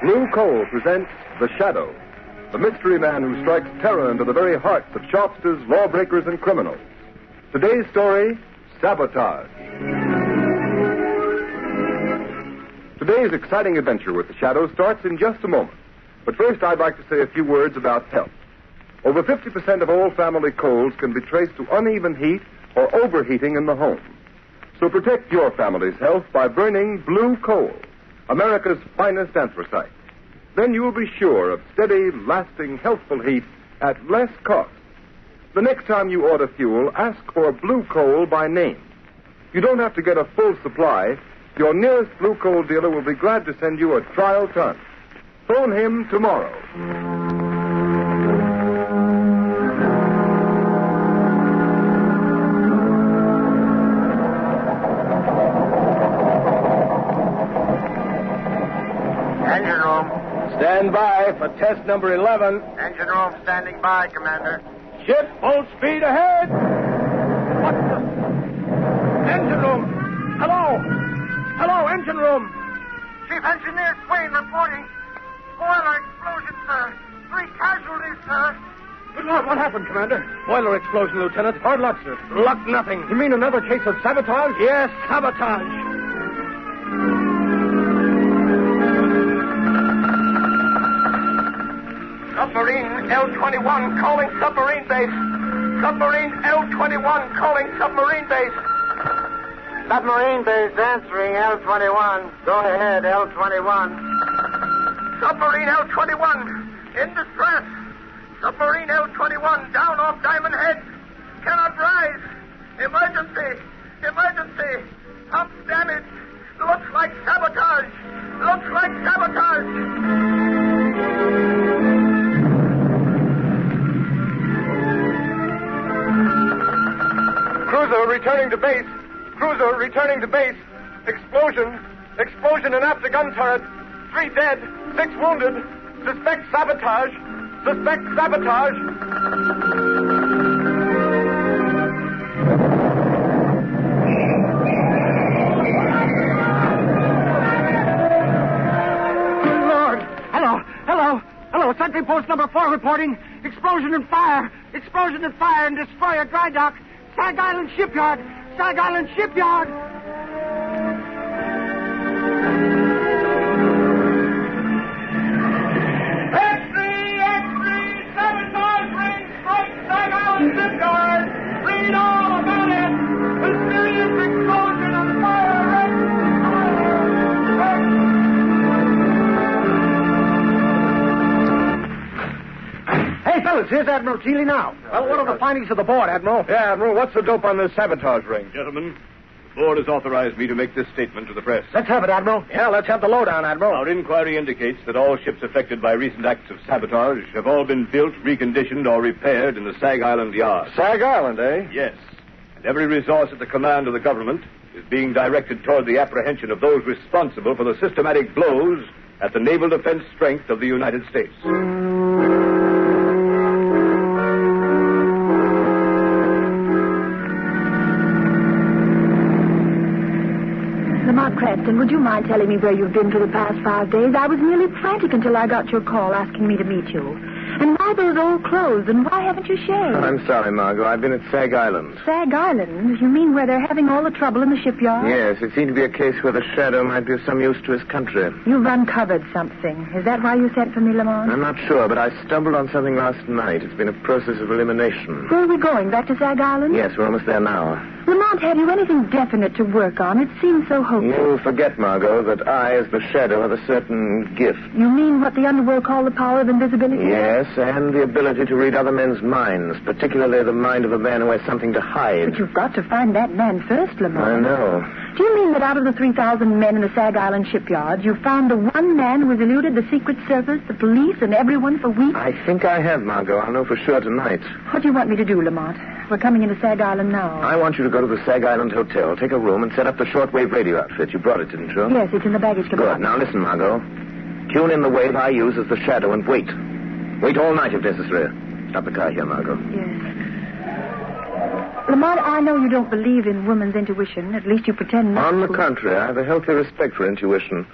Blue Coal presents The Shadow, the mystery man who strikes terror into the very hearts of shopsters, lawbreakers, and criminals. Today's story, Sabotage. Today's exciting adventure with The Shadow starts in just a moment. But first, I'd like to say a few words about health. Over 50% of all family colds can be traced to uneven heat or overheating in the home. So protect your family's health by burning Blue Coal, America's finest anthracite. Then you'll be sure of steady, lasting, healthful heat at less cost. The next time you order fuel, ask for Blue Coal by name. You don't have to get a full supply. Your nearest Blue Coal dealer will be glad to send you a trial ton. Phone him tomorrow. Engine room. Stand by for test number 11. Engine room standing by, Commander. Ship full speed ahead. What the? Engine room. Hello. Hello, engine room. Chief Engineer Swain reporting. Boiler explosion, sir. 3 casualties, sir. Good Lord, what happened, Commander? Boiler explosion, Lieutenant. Hard luck, sir. Luck nothing. You mean another case of sabotage? Yes, sabotage. Submarine L-21 calling submarine base. Submarine L-21 calling submarine base. Submarine base answering L-21. Go ahead, L-21. Submarine L-21 in distress. Submarine L-21 down off Diamond Head. Cannot rise. Emergency. Emergency. Pump damage. Looks like sabotage. Looks like sabotage. Cruiser returning to base. Cruiser returning to base. Explosion. Explosion in after gun turret. 3 dead. 6 wounded. Suspect sabotage. Suspect sabotage. Lord. Hello. Sentry post number 4 reporting. Explosion and fire. Explosion and fire in destroyer dry dock. Sag Island Shipyard. Sag Island Shipyard. Sabotage ring strike Sag Island Shipyard. Read all about it. Mysterious explosion and fire. Hey, fellas, here's Admiral Keeley now. Well, what are the findings of the board, Admiral? Yeah, Admiral, what's the dope on this sabotage ring? Gentlemen, the board has authorized me to make this statement to the press. Let's have it, Admiral. Yeah, let's have the lowdown, Admiral. Our inquiry indicates that all ships affected by recent acts of sabotage have all been built, reconditioned, or repaired in the Sag Island yard. Sag Island, eh? Yes. And every resource at the command of the government is being directed toward the apprehension of those responsible for the systematic blows at the naval defense strength of the United States. Lamont Cranston, would you mind telling me where you've been for the past 5 days? I was nearly frantic until I got your call asking me to meet you. And why those old clothes, and why haven't you shaved? I'm sorry, Margot. I've been at Sag Island. Sag Island? You mean where they're having all the trouble in the shipyard? Yes, it seemed to be a case where the Shadow might be of some use to his country. You've uncovered something. Is that why you sent for me, Lamont? I'm not sure, but I stumbled on something last night. It's been a process of elimination. Where are we going? Back to Sag Island? Yes, we're almost there now. Lamont, have you anything definite to work on? It seems so hopeless. You forget, Margot, that I, as the Shadow, have a certain gift. You mean what the underworld call the power of invisibility? Yes, and the ability to read other men's minds, particularly the mind of a man who has something to hide. But you've got to find that man first, Lamont. I know. Do you mean that out of the 3,000 men in the Sag Island shipyard, you found the one man who has eluded the Secret Service, the police, and everyone for weeks? I think I have, Margot. I'll know for sure tonight. What do you want me to do, Lamont? We're coming into Sag Island now. I want you to go to the Sag Island Hotel, take a room, and set up the shortwave radio outfit. You brought it, didn't you? Yes, it's in the baggage compartment. Good. Now listen, Margot. Tune in the wave I use as the Shadow and wait. Wait all night if necessary. Stop the car here, Margot. Yes. Lamont, I know you don't believe in woman's intuition. At least you pretend not On the to. contrary, I have a healthy respect for intuition.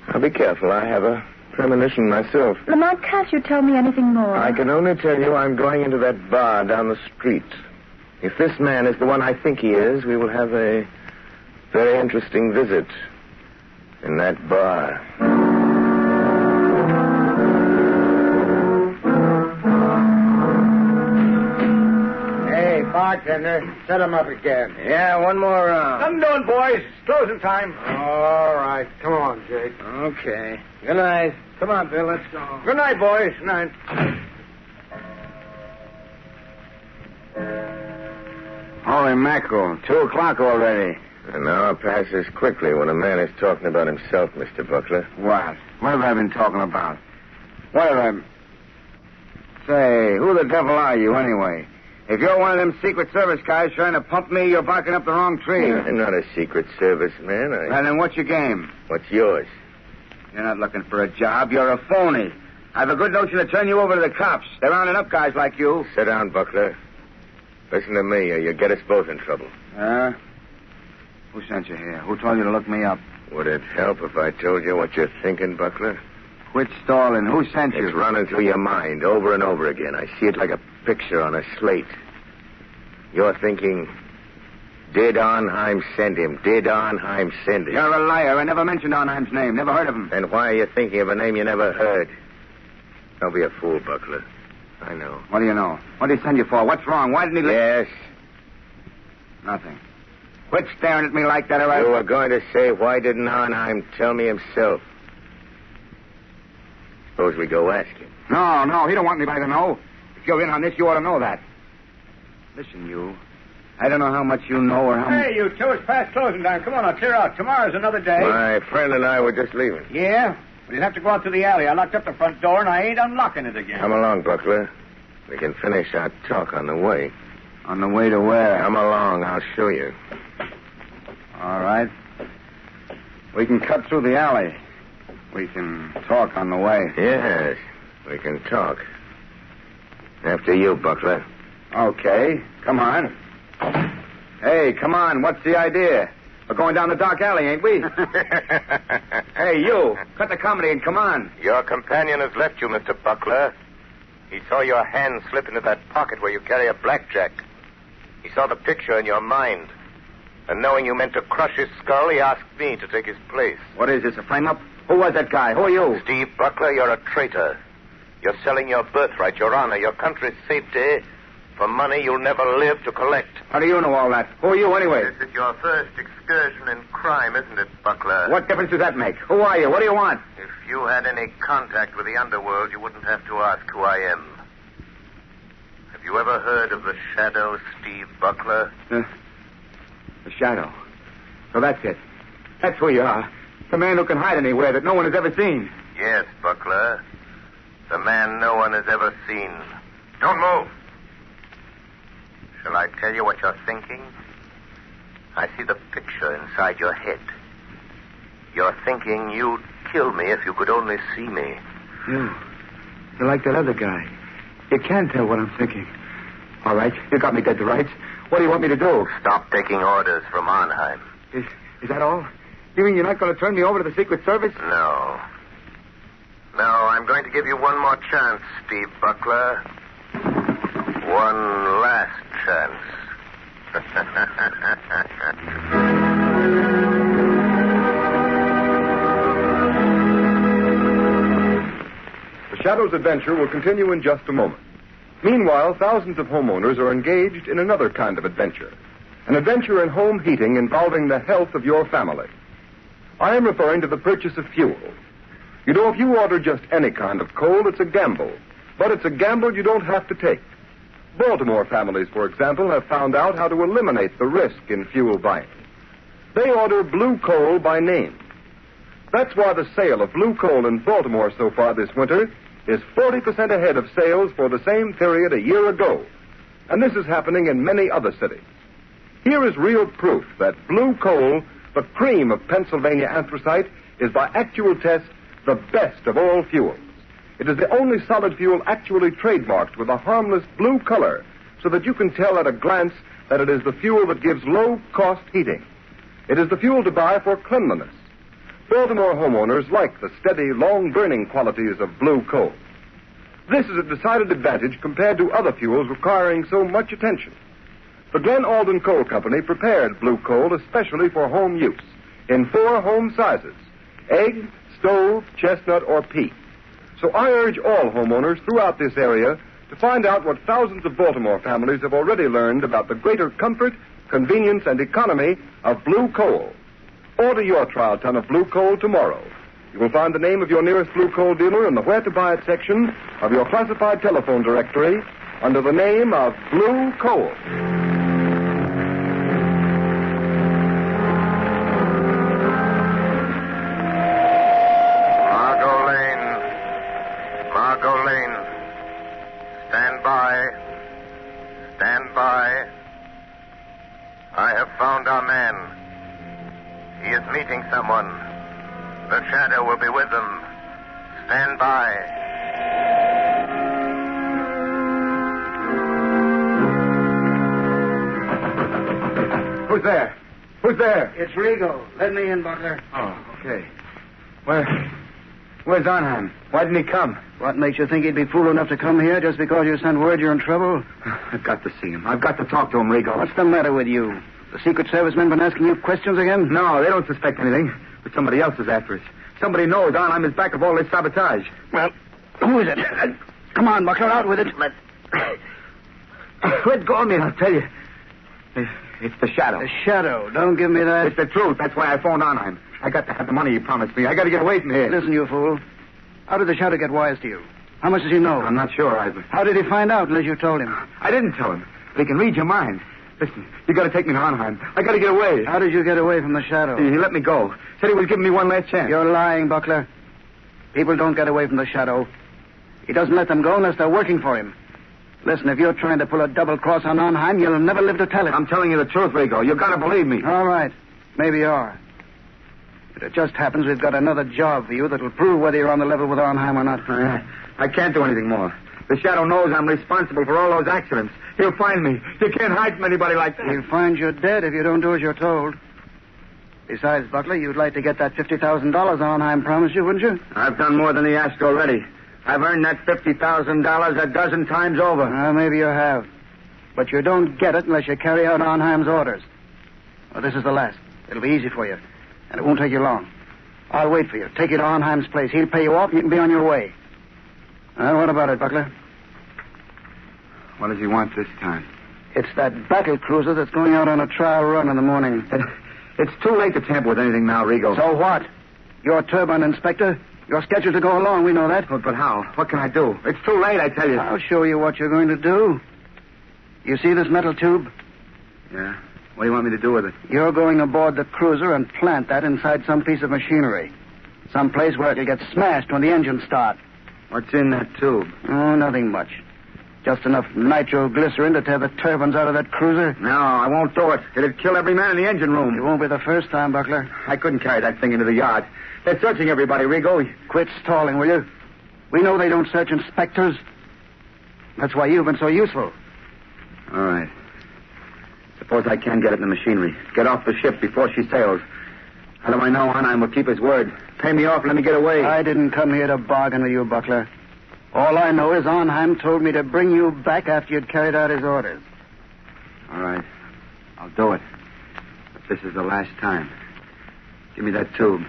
Now, be careful. I have a premonition myself. Lamont, can't you tell me anything more? I can only tell you I'm going into that bar down the street. If this man is the one I think he is, we will have a very interesting visit in that bar. Hey, bartender, set him up again. Yeah, one more round. I'm doing, boys. It's closing time. All right. Come on, Jake. Okay. Good night. Come on, Bill. Let's go. Good night, boys. Good night. Holy mackerel. 2:00 already. An hour passes quickly when a man is talking about himself, Mr. Buckler. What? What have I been talking about? What have I... Say, who the devil are you, anyway? If you're one of them Secret Service guys trying to pump me, you're barking up the wrong tree. I'm not a Secret Service man. Well, then what's your game? What's yours? You're not looking for a job. You're a phony. I have a good notion to turn you over to the cops. They're rounding up guys like you. Sit down, Buckler. Listen to me, or you'll get us both in trouble. Huh? Who sent you here? Who told you to look me up? Would it help if I told you what you're thinking, Buckler? Quit stalling. Who sent you? It's running through your mind over and over again. I see it like a picture on a slate. You're thinking, did Arnheim send him? Did Arnheim send him? You're a liar. I never mentioned Arnheim's name. Never heard of him. Then why are you thinking of a name you never heard? Don't be a fool, Buckler. I know. What do you know? What did he send you for? What's wrong? Why didn't he... Yes. Nothing. Quit staring at me like that, all right? You were going to say, why didn't Arnheim tell me himself? Suppose we go ask him. No, he don't want anybody to know. If you're in on this, you ought to know that. Listen, you. I don't know how much you know or how much... Hey, you two, it's past closing time. Come on, now, clear out. Tomorrow's another day. My friend and I were just leaving. Yeah? But you'll have to go out to the alley. I locked up the front door, and I ain't unlocking it again. Come along, Buckler. We can finish our talk on the way. On the way to where? Come along. I'll show you. All right. We can cut through the alley. We can talk on the way. Yes, we can talk. After you, Buckler. Okay. Come on. Hey, come on. What's the idea? We're going down the dark alley, ain't we? Hey, you. Cut the comedy and come on. Your companion has left you, Mr. Buckler. He saw your hand slip into that pocket where you carry a blackjack. He saw the picture in your mind. And knowing you meant to crush his skull, he asked me to take his place. What is this, a frame-up? Who was that guy? Who are you? Steve Buckler, you're a traitor. You're selling your birthright, your honor, your country's safety for money you'll never live to collect. How do you know all that? Who are you, anyway? This is your first excursion in crime, isn't it, Buckler? What difference does that make? Who are you? What do you want? If you had any contact with the underworld, you wouldn't have to ask who I am. Have you ever heard of the Shadow, Steve Buckler? The Shadow. So that's it. That's who you are. The man who can hide anywhere that no one has ever seen. Yes, Buckler. The man no one has ever seen. Don't move. Shall I tell you what you're thinking? I see the picture inside your head. You're thinking you'd kill me if you could only see me. You're like that other guy. You can't tell what I'm thinking. All right, you got me dead to rights. What do you want me to do? Stop taking orders from Arnheim. Is that all? You mean you're not going to turn me over to the Secret Service? No. No, I'm going to give you one more chance, Steve Buckler. One last chance. The Shadow's adventure will continue in just a moment. Meanwhile, thousands of homeowners are engaged in another kind of adventure. An adventure in home heating involving the health of your family. I am referring to the purchase of fuel. You know, if you order just any kind of coal, it's a gamble. But it's a gamble you don't have to take. Baltimore families, for example, have found out how to eliminate the risk in fuel buying. They order blue coal by name. That's why the sale of blue coal in Baltimore so far this winter is 40% ahead of sales for the same period a year ago. And this is happening in many other cities. Here is real proof that blue coal, the cream of Pennsylvania anthracite, is by actual test the best of all fuels. It is the only solid fuel actually trademarked with a harmless blue color so that you can tell at a glance that it is the fuel that gives low-cost heating. It is the fuel to buy for cleanliness. Baltimore homeowners like the steady, long-burning qualities of blue coal. This is a decided advantage compared to other fuels requiring so much attention. The Glen Alden Coal Company prepared blue coal especially for home use in 4 home sizes: egg, stove, chestnut, or peat. So I urge all homeowners throughout this area to find out what thousands of Baltimore families have already learned about the greater comfort, convenience, and economy of blue coal. Order your trial ton of blue coal tomorrow. You will find the name of your nearest blue coal dealer in the Where to Buy It section of your classified telephone directory under the name of Blue Coal. Margot Lane. Stand by. Stand by. I have found our man. He is meeting someone. The shadow will be with them. Stand by. Who's there? Who's there? It's Rigo. Let me in, Butler. Oh, okay. Where's Arnheim? Why didn't he come? What makes you think he'd be fool enough to come here just because you sent word you're in trouble? I've got to see him. I've got to talk to him, Rigo. What's the matter with you? The Secret Service men been asking you questions again? No, they don't suspect anything. But somebody else is after us. Somebody knows Arnheim is back of all this sabotage. Well, who is it? Come on, Buckler, out with it. Let go of me, I'll tell you. It's the shadow. The shadow. Don't give me that. It's the truth. That's why I phoned Arnheim. I got to have the money he promised me. I got to get away from here. Listen, you fool. How did the shadow get wise to you? How much does he know? I'm not sure, Ivan. How did he find out unless you told him? I didn't tell him. But he can read your mind. Listen, you got to take me to Arnheim. I got to get away. How did you get away from the shadow? He let me go. Said he was giving me one last chance. You're lying, Buckler. People don't get away from the shadow. He doesn't let them go unless they're working for him. Listen, if you're trying to pull a double cross on Arnheim, you'll never live to tell it. I'm telling you the truth, Rigo. You got to believe me. All right. Maybe you are. But it just happens we've got another job for you that'll prove whether you're on the level with Arnheim or not. I can't do anything more. The shadow knows I'm responsible for all those accidents. He'll find me. You can't hide from anybody like that. He'll find you dead if you don't do as you're told. Besides, Buckler, you'd like to get that $50,000 Arnheim promised you, wouldn't you? I've done more than he asked already. I've earned that $50,000 a dozen times over. Well, maybe you have. But you don't get it unless you carry out Arnheim's orders. Well, this is the last. It'll be easy for you. And it won't take you long. I'll wait for you. Take you to Arnheim's place. He'll pay you off and you can be on your way. Well, what about it, Buckler? What does he want this time? It's that battle cruiser that's going out on a trial run in the morning. It's too late to tamper with anything now, Rigo. So what? You're turbine inspector. You're scheduled to go along. We know that. But how? What can I do? It's too late, I tell you. I'll show you what you're going to do. You see this metal tube? Yeah. What do you want me to do with it? You're going aboard the cruiser and plant that inside some piece of machinery. Some place where it'll get smashed when the engines start. What's in that tube? Oh, nothing much. Just enough nitroglycerin to tear the turbines out of that cruiser. No, I won't do it. It'd kill every man in the engine room. It won't be the first time, Buckler. I couldn't carry that thing into the yard. They're searching everybody, Rigo. Quit stalling, will you? We know they don't search inspectors. That's why you've been so useful. All right. Suppose I can get it in the machinery. Get off the ship before she sails. How do I know Arnheim will keep his word? Pay me off and let me get away. I didn't come here to bargain with you, Buckler. All I know is Arnheim told me to bring you back after you'd carried out his orders. All right. I'll do it. But this is the last time. Give me that tube.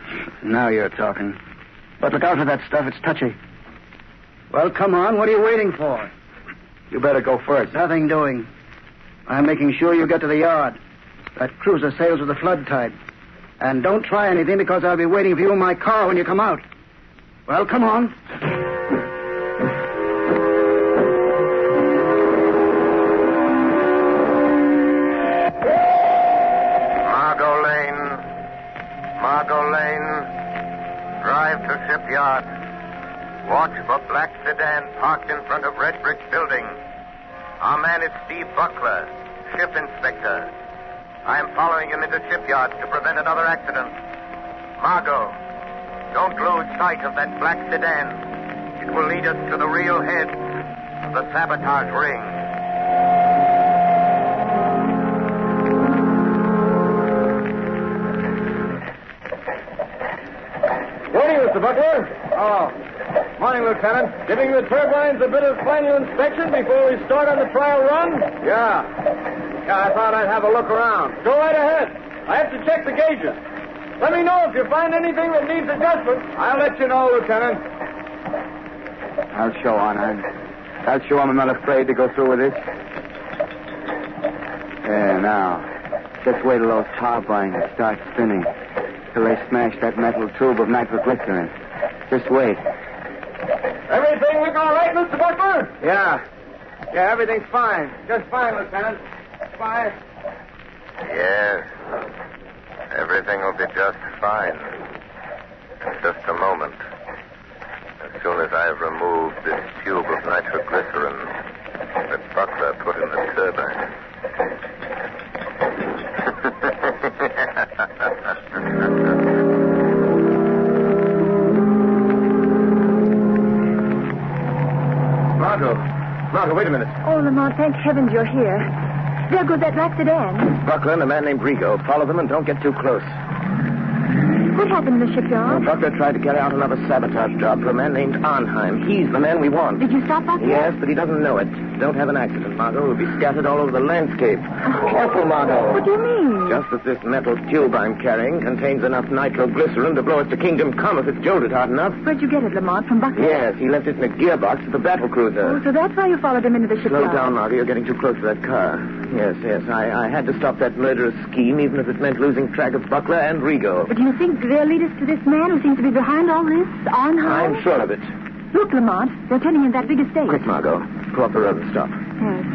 Now you're talking. But look out for that stuff. It's touchy. Well, come on. What are you waiting for? You better go first. Nothing doing. I'm making sure you get to the yard. That cruiser sails with the flood tide. And don't try anything because I'll be waiting for you in my car when you come out. Well, come on. Margot Lane. Drive to shipyard. Watch for black sedan parked in front of red brick building. Our man is Steve Buckler, ship inspector. I am following him into shipyard to prevent another accident. Margot, don't lose sight of that black sedan. It will lead us to the real head of the sabotage ring. Lieutenant. Giving the turbines a bit of final inspection before we start on the trial run? Yeah, I thought I'd have a look around. Go right ahead. I have to check the gauges. Let me know if you find anything that needs adjustment. I'll let you know, Lieutenant. I'll show on. I'll show I'm not afraid to go through with this. Yeah, now. Just wait till those turbines start spinning. Till they smash that metal tube of nitroglycerin. Just wait. Everything look all right, Mr. Butler? Yeah, everything's fine. Just fine, Lieutenant. Fine. Yes. Everything will be just fine. In just a moment. As soon as I've removed this tube of nitroglycerin that Butler put in the turbine. Margot, wait a minute. Oh, Lamont, thank heavens you're here. There goes that black sedan. Buckler and a man named Rigo. Follow them and don't get too close. What happened in the shipyard? Buckler tried to carry out another sabotage job for a man named Arnheim. He's the man we want. Did you stop Buckler? Yes, but he doesn't know it. Don't have an accident, Margot. We'll be scattered all over the landscape. Careful, Margot. What do you mean? Just as this metal tube I'm carrying contains enough nitroglycerin to blow us to kingdom come if it's jolted hard enough. Where'd you get it, Lamont? From Buckler? Yes, he left it in a gearbox at the battle cruiser. Oh, so that's why you followed him into the shipyard. Slow down, Margot. You're getting too close to that car. Yes. I had to stop that murderous scheme, even if it meant losing track of Buckler and Rigo. But do you think they'll lead us to this man who seems to be behind all this, Arnheim? I'm sure of it. Look, Lamont, they're turning in that big estate. Quick, Margot. Go up the road and stop. Yes.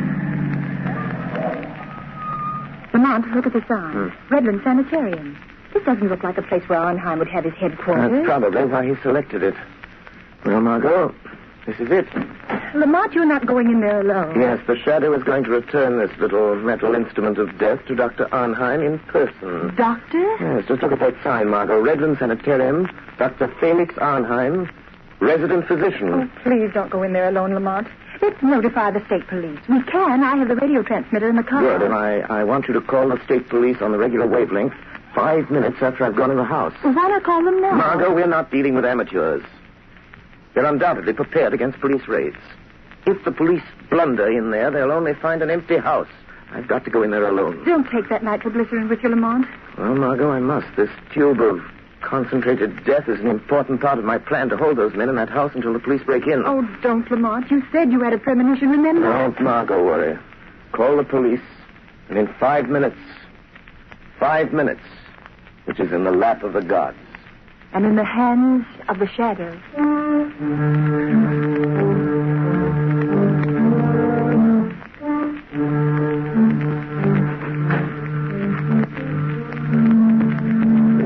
Lamont, look at the sign. Redland Sanitarium. This doesn't look like a place where Arnheim would have his headquarters. That's probably why he selected it. Well, Margot, this is it. Lamont, you're not going in there alone. Yes, the Shadow is going to return this little metal instrument of death to Dr. Arnheim in person. Doctor? Yes, just look at that sign, Margot. Redland Sanitarium, Dr. Felix Arnheim, resident physician. Oh, please don't go in there alone, Lamont. Let's notify the state police. We can. I have the radio transmitter in the car. Good, and I want you to call the state police on the regular wavelength 5 minutes after I've gone in the house. Well, why not call them now? Margot, we're not dealing with amateurs. They're undoubtedly prepared against police raids. If the police blunder in there, they'll only find an empty house. I've got to go in there alone. Don't take that nitroglycerin with you, Lamont. Well, Margot, I must. This tube of concentrated death is an important part of my plan to hold those men in that house until the police break in. Oh, don't, Lamont. You said you had a premonition, remember? Don't, Margot, worry. Call the police, and in 5 minutes, which is in the lap of the gods. And in the hands of the shadows.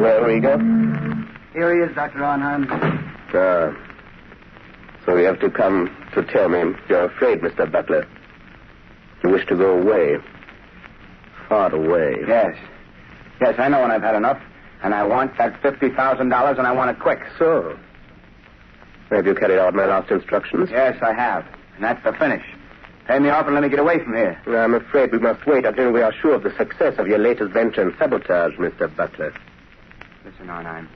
Where we go? Here he is, Dr. Arnheim. So you have to come to tell me you're afraid, Mr. Butler. You wish to go away. Far away. Yes, I know when I've had enough. And I want that $50,000, and I want it quick. So, have you carried out my last instructions? Yes, I have. And that's the finish. Pay me off and let me get away from here. I'm afraid we must wait until we are sure of the success of your latest venture in sabotage, Mr. Butler. Listen, Arnheim.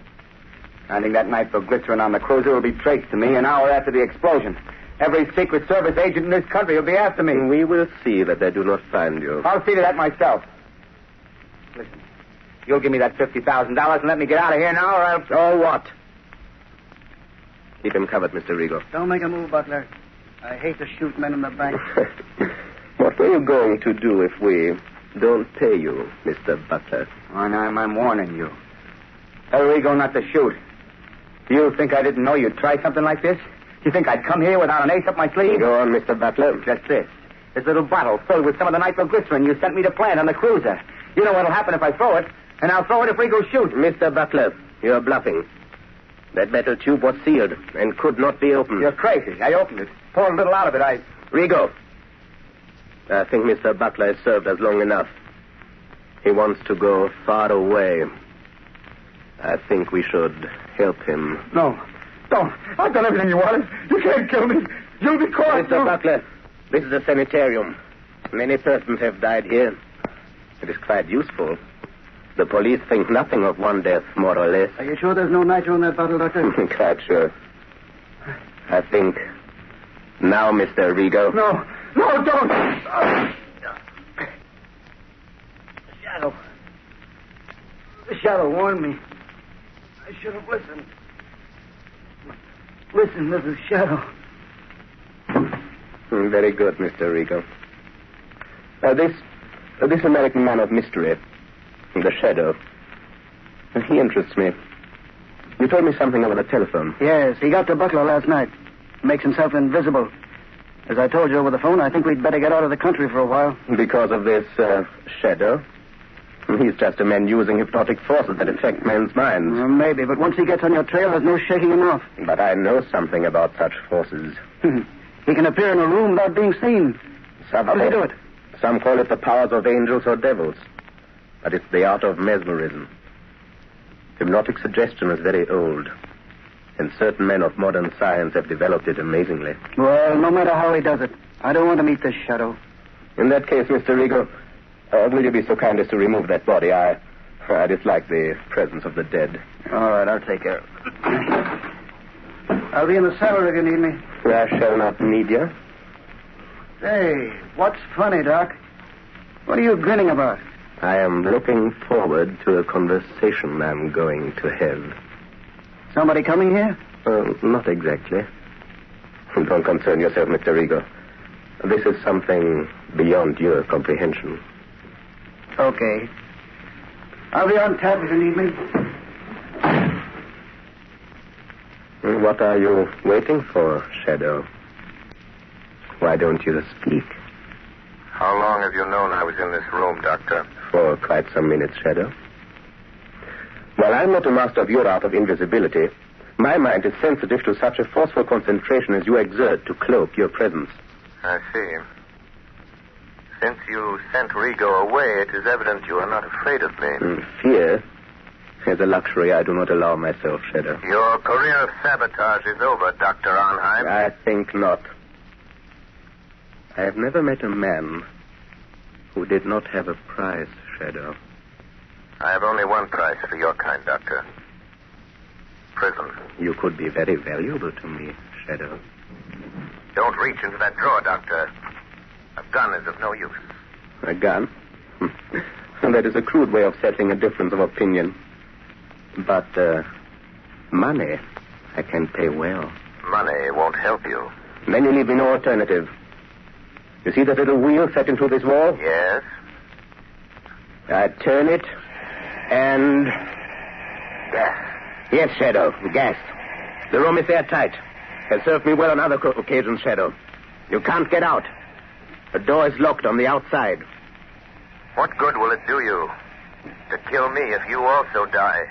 I think that nitroglycerin on the cruiser will be traced to me an hour after the explosion. Every Secret Service agent in this country will be after me. We will see that they do not find you. I'll see to that myself. Listen. You'll give me that $50,000 and let me get out of here now, or I'll... Oh, what? Keep him covered, Mr. Rigo. Don't make a move, Butler. I hate to shoot men in the back. What are you going to do if we don't pay you, Mr. Butler? Arnheim, I'm warning you. Tell Rigo not to shoot. Do you think I didn't know you'd try something like this? Do you think I'd come here without an ace up my sleeve? Go on, Mr. Butler. Just this. This little bottle filled with some of the nitroglycerin you sent me to plant on the cruiser. You know what'll happen if I throw it. And I'll throw it if Rigo shoots. Mr. Butler, you're bluffing. That metal tube was sealed and could not be opened. You're crazy. I opened it. Poured a little out of it. Rigo, I think Mr. Butler has served us long enough. He wants to go far away. I think we should help him. No. Don't. I've done everything you wanted. You can't kill me. You'll be caught. Mr. Butler, this is a sanitarium. Many persons have died here. It is quite useful. The police think nothing of one death, more or less. Are you sure there's no nitro in that bottle, Doctor? Quite sure. I think now, Mr. Rigo. No, don't. The shadow warned me. I should have listened. Listen to the shadow. Very good, Mr. Rigo. This American man of mystery, the shadow, he interests me. You told me something over the telephone. Yes, he got to Buckler last night. Makes himself invisible. As I told you over the phone, I think we'd better get out of the country for a while. Because of this shadow? He's just a man using hypnotic forces that affect men's minds. Well, maybe, but once he gets on your trail, there's no shaking him off. But I know something about such forces. He can appear in a room without being seen. How does he do it? Some call it the powers of angels or devils. But it's the art of mesmerism. Hypnotic suggestion is very old. And certain men of modern science have developed it amazingly. Well, no matter how he does it, I don't want to meet this shadow. In that case, Mr. Rigo, will you be so kind as to remove that body? I dislike the presence of the dead. All right, I'll take care of it. I'll be in the cellar if you need me. I shall not need you. Hey, what's funny, Doc? What are you grinning about? I am looking forward to a conversation I'm going to have. Somebody coming here? Not exactly. Don't concern yourself, Mr. Rigo. This is something beyond your comprehension. Okay. I'll be on tap if you need me. What are you waiting for, Shadow? Why don't you speak? How long have you known I was in this room, Doctor? For quite some minutes, Shadow. While I'm not a master of your art of invisibility, my mind is sensitive to such a forceful concentration as you exert to cloak your presence. I see. Since you sent Rigo away, it is evident you are not afraid of me. Fear is a luxury I do not allow myself, Shadow. Your career of sabotage is over, Dr. Arnheim. I think not. I have never met a man who did not have a price, Shadow. I have only one price for your kind, Doctor. Prison. You could be very valuable to me, Shadow. Don't reach into that drawer, Doctor. A gun is of no use. A gun? That is a crude way of settling a difference of opinion. But, money, I can pay well. Money won't help you. Then you leave me no alternative. You see that little wheel set into this wall? Yes? I turn it, and... Gas. Yes, Shadow, gas. The room is airtight. Has served me well on other occasions, Shadow. You can't get out. The door is locked on the outside. What good will it do you to kill me if you also die?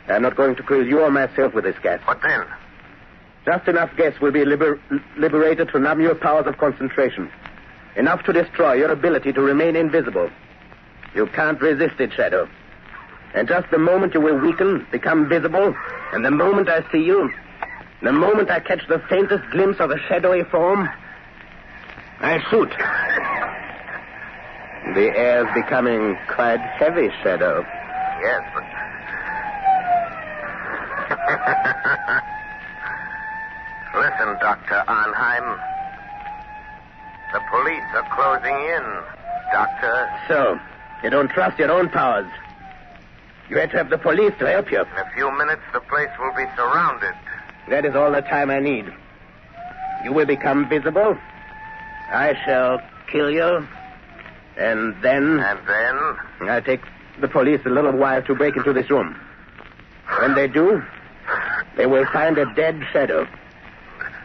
I'm not going to kill you or myself with this gas. What then? Just enough gas will be liberated to numb your powers of concentration. Enough to destroy your ability to remain invisible. You can't resist it, Shadow. And just the moment you will weaken, become visible, and the moment I see you, the moment I catch the faintest glimpse of a shadowy form, I shoot. The air's becoming quite heavy, Shadow. Yes, but... Listen, Dr. Arnheim. The police are closing in, Doctor. So, you don't trust your own powers. You had to have the police to help you. In a few minutes, the place will be surrounded. That is all the time I need. You will become visible. I shall kill you. And then... And then? I'll take the police a little while to break into this room. When they do, they will find a dead Shadow.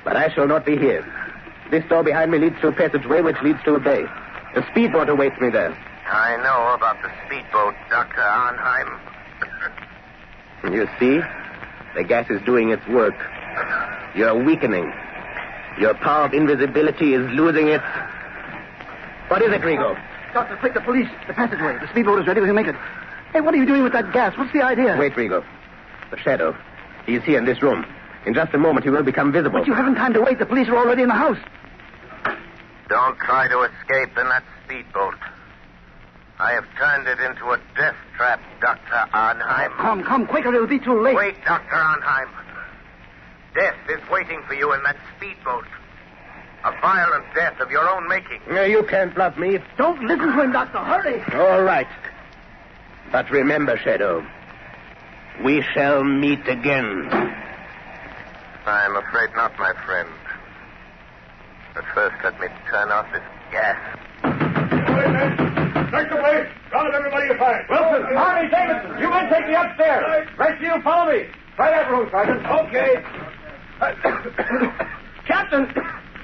But I shall not be here. This door behind me leads to a passageway which leads to a bay. A speedboat awaits me there. I know about the speedboat, Dr. Arnheim. You see? The gas is doing its work. You're weakening. Your power of invisibility is losing its... What is it, Rigo? Doctor, quick, the police. The passageway. The speedboat is ready. We can make it. Hey, what are you doing with that gas? What's the idea? Wait, Rigo. The Shadow. He's here in this room. In just a moment, he will become visible. But you haven't time to wait. The police are already in the house. Don't try to escape in that speedboat. I have turned it into a death trap, Dr. Arnheim. Come, quicker. It'll be too late. Wait, Dr. Arnheim. Death is waiting for you in that speedboat. A violent death of your own making. You can't bluff me. Don't listen to him, Doctor. Hurry. All right. But remember, Shadow, we shall meet again. I'm afraid not, my friend. But first, let me turn off this gas. Wait, men. Search the place. Round up everybody you find. Wilson, Harvey, Davidson, you men take me upstairs. Rest of you follow me. Try that room, Sergeant. Okay. Captain,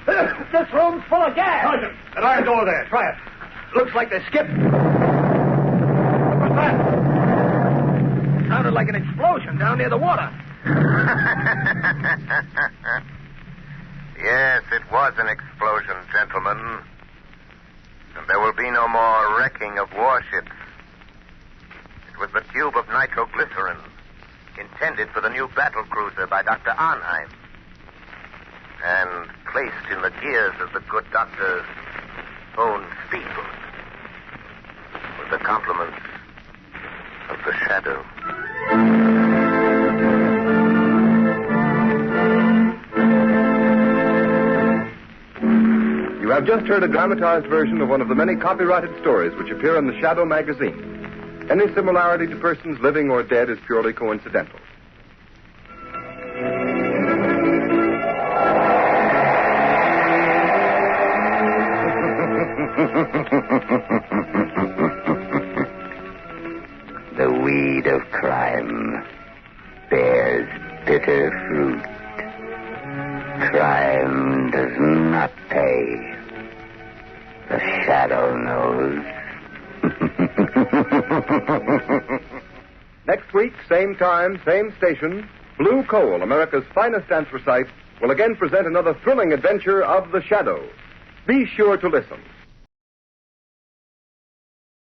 this room's full of gas. Sergeant, that iron door there. Try it. Looks like they skipped. What's that? Sounded like an explosion down near the water. Yes, it was an explosion, gentlemen. And there will be no more wrecking of warships. It was the tube of nitroglycerin intended for the new battle cruiser by Dr. Arnheim and placed in the gears of the good doctor's own speedboat with the compliments of the Shadow. You have just heard a dramatized version of one of the many copyrighted stories which appear in the Shadow magazine. Any similarity to persons living or dead is purely coincidental. The weed of crime bears bitter fruit. Crime does not pay. The Shadow knows. Next week, same time, same station, Blue Coal, America's finest anthracite, will again present another thrilling adventure of the Shadow. Be sure to listen.